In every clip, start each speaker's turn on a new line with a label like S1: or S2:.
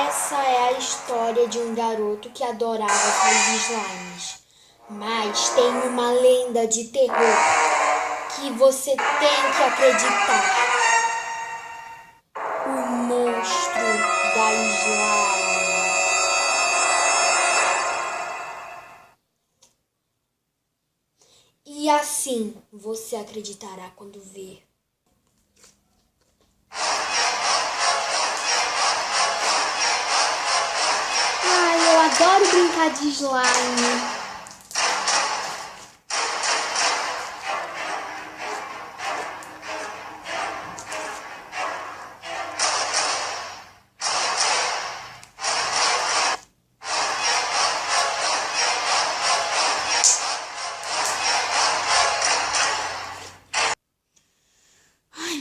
S1: Essa é a história de um garoto que adorava os slimes. Mas tem uma lenda de terror que você tem que acreditar. O monstro da slime. E assim você acreditará quando ver. Ai, eu adoro brincar de slime.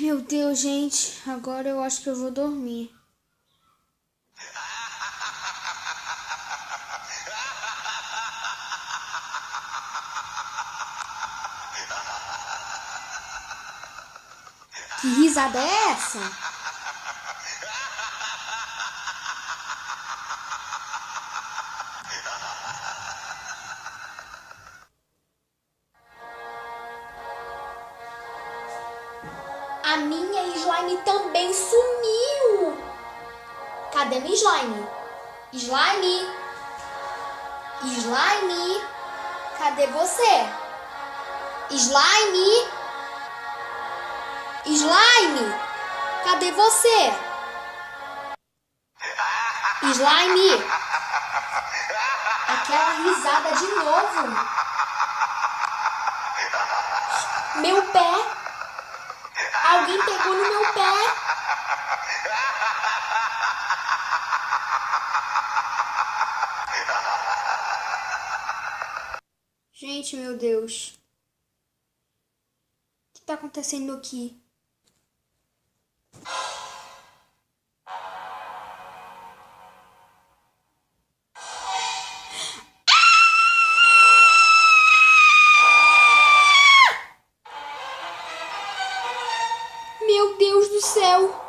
S1: Meu Deus, gente, agora eu acho que eu vou dormir. Que risada é essa? A minha slime também sumiu. Cadê minha slime? Slime? Slime? Cadê você? Slime? Slime? Cadê você? Slime? Aquela risada de novo. Meu pé. Alguém pegou no meu pé. Gente, meu Deus. O que está acontecendo aqui? Meu Deus do céu!